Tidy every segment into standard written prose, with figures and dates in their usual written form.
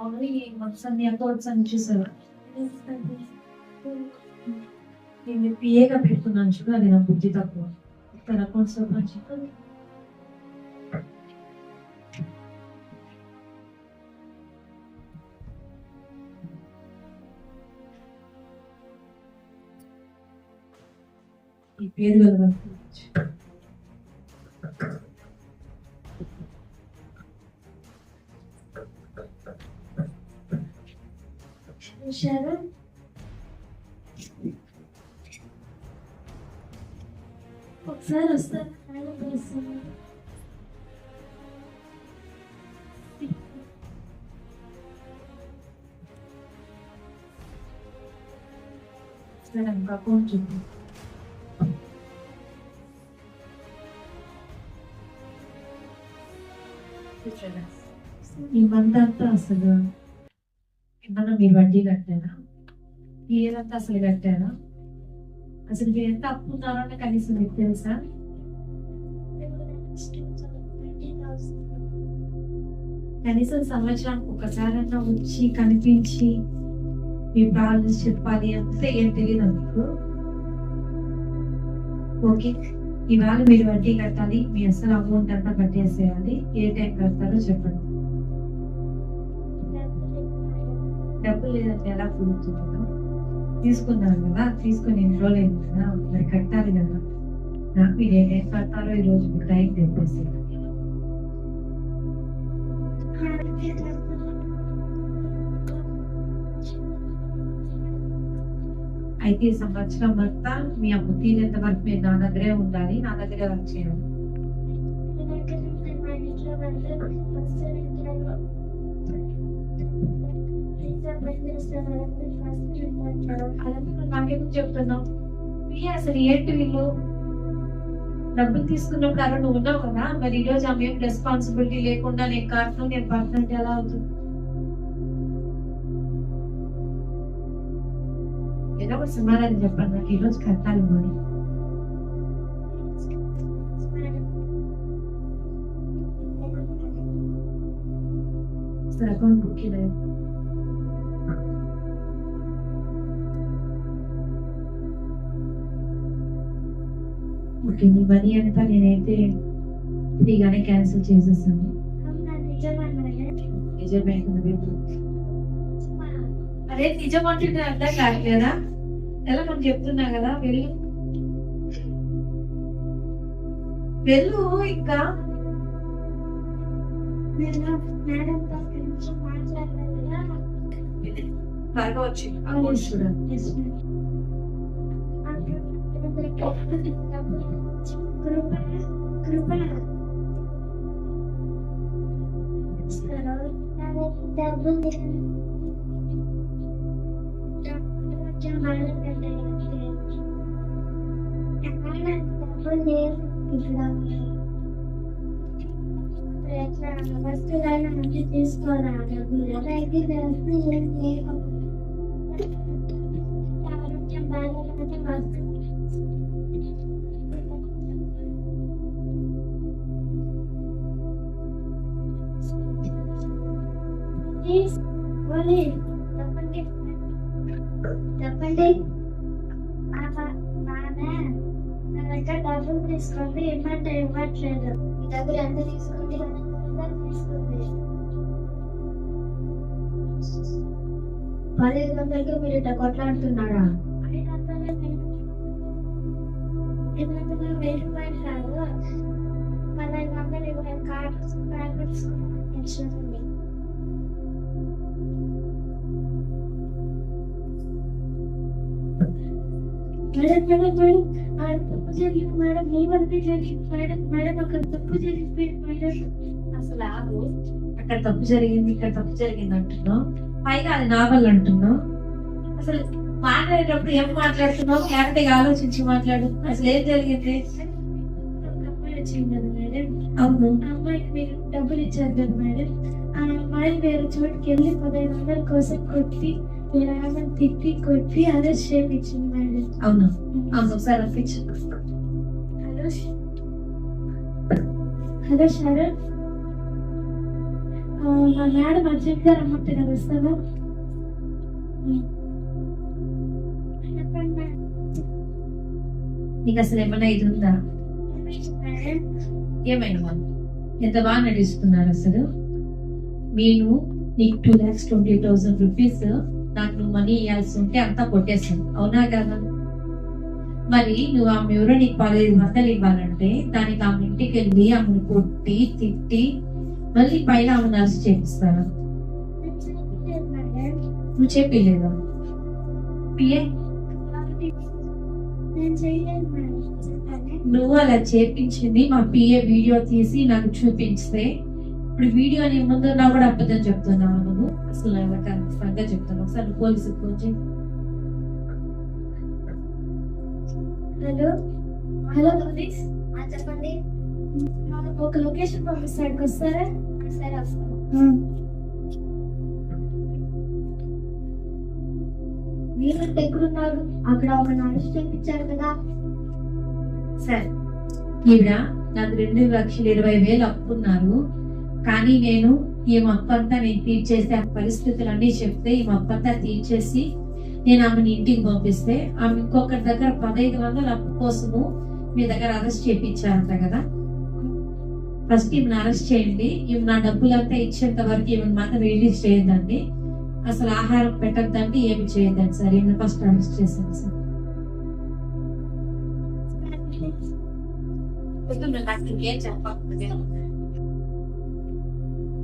అవును ఈ మంత్స్ అన్ని అకౌంట్స్ అని చూసారు నేను పిఏగా పెట్టుకున్నాను చూడు, అది నా బుద్ధి తక్కువ. ఇక్కడ అకౌంట్స్ ఈ పేరు కలవచ్చు. ఒకసారి వస్తారు అకౌంట్ చూపి. ఈ మంత్ అంతా అసలు ఏమన్నా మీరు వడ్డీ కట్టారా? ఏదంతా అసలు కట్టారా? అసలు మీరు ఎంత అప్పు ఉన్నారో అంటే కనీసం మీకు తెలుసా? కనీసం సంవత్సరానికి ఒకసారన్నా వచ్చి కనిపించి మీ ప్రాబ్లమ్స్ చెప్పాలి అంటే ఏం తెలియదు మీకు. ఓకే, ఇవాళ మీరు వడ్డీ కట్టాలి, మీ అసలు అమౌంట్ అంతా కట్టేసేయాలి. ఏ టైం కడతారో చెప్పండి. డబ్బులు లేదంటే ఎలా కుదురుతుందో? తీసుకున్నాను కదా, తీసుకుని ఎన్ని రోజులు అయింది కదా, మరి కట్టాలి కదా. నాకు మీరు ఏ టైం కడతారో ఈ రోజు మీకు టైం తెప్పేసి. అయితే ఈ సంవత్సరం అంతా మీ అప్పు తీరేంత వరకు మీరు నా దగ్గరే ఉండాలి, నా దగ్గరే వర్క్ చేయాలి. నాకెందుకు చెప్తున్నావు? అసలు ఏంటి వీళ్ళు డబ్బులు తీసుకున్నప్పుడు అలా నువ్వు ఉన్నావు కదా, మరి ఈ రోజు ఆమె రెస్పాన్సిబిలిటీ లేకుండా నేను కారణం నేను పర్సనెంట్ ఎలా అవుతుంది? ఏదో ఒక సమాధానం చెప్పండి నాకు. ఈరోజు కట్టాలి మరి. అకౌంట్ బుక్ లేదు. ఓకే, మీ మనీ అంతా నేనైతే ఫ్రీగానే క్యాన్సిల్ చేసేస్తాను. నిజమే. అదే నిజం అంటే అర్థం కావట్లేదా? ఎలా మనం చెప్తున్నా కదా, వెళ్ళు వెళ్ళు. ఇంకా త్వరగా వచ్చి అకౌంట్ చూడండి. తీసుకోరా డబ్బులు అయితే చెప్పండి చెప్పండి. నా దగ్గర డబ్బులు తీసుకోండి, ఇమ్మంటే ఇవ్వట్లేదు. మీ దగ్గర ఎంత తీసుకోండి తీసుకుంది. 1500కి మీరు ఇట్లా కొట్లాడుతున్నారా? 500 1000 రూపాయలు కాదు, 1500 ఇవ్వండి. కార్డు చూడండి. మేడం మేడం మేడం తప్పు జరిగింది మేడం, మీ వల్లనే జరిగింది మేడం. మేడం అక్కడ తప్పు జరిగిపోయింది మేడం. అసలు ఆగు, అక్కడ తప్పు జరిగింది ఇక్కడ తప్పు జరిగింది అంటున్నావు, పైగా అది నా వల్ల అంటున్నావు. అసలు మాట్లాడేటప్పుడు ఏం మాట్లాడుతున్నావు? క్లారిటీగా ఆలోచించి మాట్లాడు. అసలు ఏం జరిగింది? అమ్మాయి వచ్చింది కదా మేడం. అవును, అమ్మాయికి మీరు డబ్బులు ఇచ్చారు కదా మేడం. ఆ అమ్మాయి వేరే చోటుకి వెళ్ళి 1500 కోసం కొట్టి వేరే ఆమె తిట్టి కొట్టి అరెస్ట్ చేయించింది మేడం. అవును అవును, ఒకసారి అనిపించు. హలో హలో శరణ్, మా మేడం అర్జెంట్గా రమ్మంటే కదా వస్తావా? నీకు అసలు ఏమైనా ఇది ఉందా? ఏమైనా ఎంత బాగా నడుస్తున్నారు అసలు. నేను నీకు 2,20,000 రూపీస్ నాకు నువ్వు మనీ ఇవ్వాల్సి ఉంటే అంతా కొట్టేసాను, అవునా కదా? మరి నువ్వు ఆమె ఎవరో నీకు 15,000 ఇవ్వాలంటే దానికి ఆమె ఇంటికి వెళ్ళి ఆమెను కొట్టి తిట్టి మళ్ళీ పైన ఆమెను అరెస్ట్ చేపిస్తాను. నువ్వు చెప్పలేదా? పిఏ నువ్వు అలా చేపించింది మా పిఏ వీడియో తీసి నాకు చూపించితే ఇప్పుడు వీడియో నీ ముందు నా కూడా అబద్ధం చెప్తున్నావు నువ్వు. అసలు నాకు సంగతి చెప్తాను. ఒకసారి పోలీసు ఫోన్ చేయి. హలో హలో పోలీస్, చెప్పండి. ఒక లొకేషన్ పంపిస్తాడికి వస్తారా? సరే వస్తాను. మీరు ఎక్కడున్నారు? అక్కడ ఒక అరెస్ట్ చేయించారు కదా. సరే, ఈవిడ నాకు 2,20,000 అప్పున్నారు. కానీ నేను ఈ అప్పంతా నేను తీర్చేసి ఆ పరిస్థితులన్నీ చెప్తే ఈ అప్పంతా తీర్చేసి నేను ఆమెను ఇంటికి పంపిస్తే ఆమె ఇంకొకరి దగ్గర 15,000 అప్పు కోసము మీ దగ్గర అరెస్ట్ చేయించారంట కదా. ఫస్ట్ ఈమెను అరెస్ట్ చేయండి. ఈమె నా డబ్బులంతా ఇచ్చేంత వరకు ఈమెను మాత్రం రిలీజ్ చేయొద్దండి. అసలు ఆహారం పెట్టద్దండి, ఏమి చేయొద్దండి సార్. ఈమెను ఫస్ట్ అరెస్ట్ చేశాను సార్.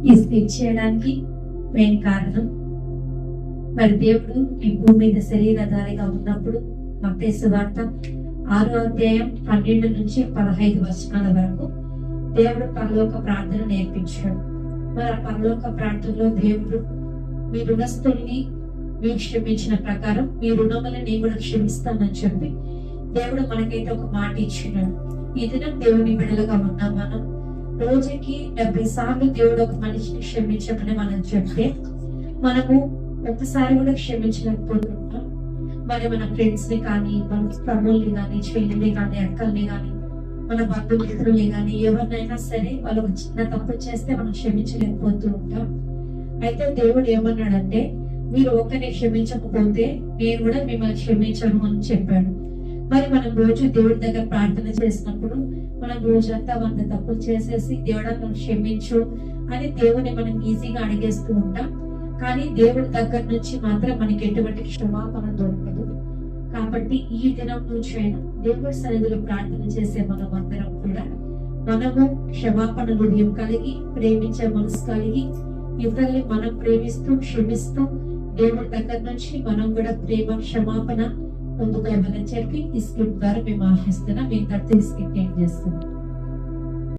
ఈ స్పీచ్ చేయడానికి మెయిన్ కారణం మరి దేవుడు ఈ భూమి మీద శరీరధారిగా ఉన్నప్పుడు మత్తయి సువార్త 6వ అధ్యాయం 12 నుంచి 15 వచనాల వరకు దేవుడు పరలోక ప్రార్థన నేర్పించాడు. మరి ఆ పరలోక ప్రార్థనలో దేవుడు మీ రుణస్తుల్ని మీరు క్షమించిన ప్రకారం మీ రుణములను నేను కూడా క్షమిస్తానని చెప్పి దేవుడు మనకైతే ఒక మాట ఇచ్చినాడు. ఈ దినం దేవుని బిడ్డలుగా ఉన్నాం. మనం రోజుకి 70 సార్లు దేవుడు ఒక మనిషిని క్షమించమని మనం చెప్తే మనము ఒకసారి కూడా క్షమించలేకపోతుంటాం. మరి మన ఫ్రెండ్స్ ని కానీ, మన తమ్ముల్ని కానీ, చెల్లిని కానీ, అక్కల్ని కానీ, మన బంధుమిత్రుల్ని కానీ ఎవరినైనా సరే వాళ్ళు ఒక చిన్న తప్పు చేస్తే మనం క్షమించలేకపోతూ ఉంటాం. అయితే దేవుడు ఏమన్నాడంటే మీరు ఒకరిని క్షమించకపోతే నేను కూడా మిమ్మల్ని క్షమించను అని చెప్పాడు. మరి మనం రోజు దేవుడి దగ్గర ప్రార్థన చేసినప్పుడు మనం రోజంతా 100 తప్పులు చేసేసి దేవుడా నన్ను క్షమించు అని దేవుని మనం ఈజీగా అడిగేస్తూ ఉంటాం. కానీ దేవుడి దగ్గర నుంచి మాత్రం మనకి ఎటువంటి క్షమాపణ దొరకదు. కాబట్టి ఈ దినం నుంచి అయినా దేవుడి సన్నిధిలో ప్రార్థన చేసే మనం అందరం కూడా మనము క్షమాపణ హృదయం కలిగి, ప్రేమించే మనసు కలిగి, ఇతరుల్ని మనం ప్రేమిస్తూ క్షమిస్తూ దేవుడి దగ్గర నుంచి మనం కూడా ప్రేమ క్షమాపణ పొందుకోవాలని చెప్పి ఈ స్క్రిప్ట్ ద్వారా మేము ఆశిస్తున్నాం. మేము 30 స్క్రిప్ట్ ఏం చేస్తున్నాం.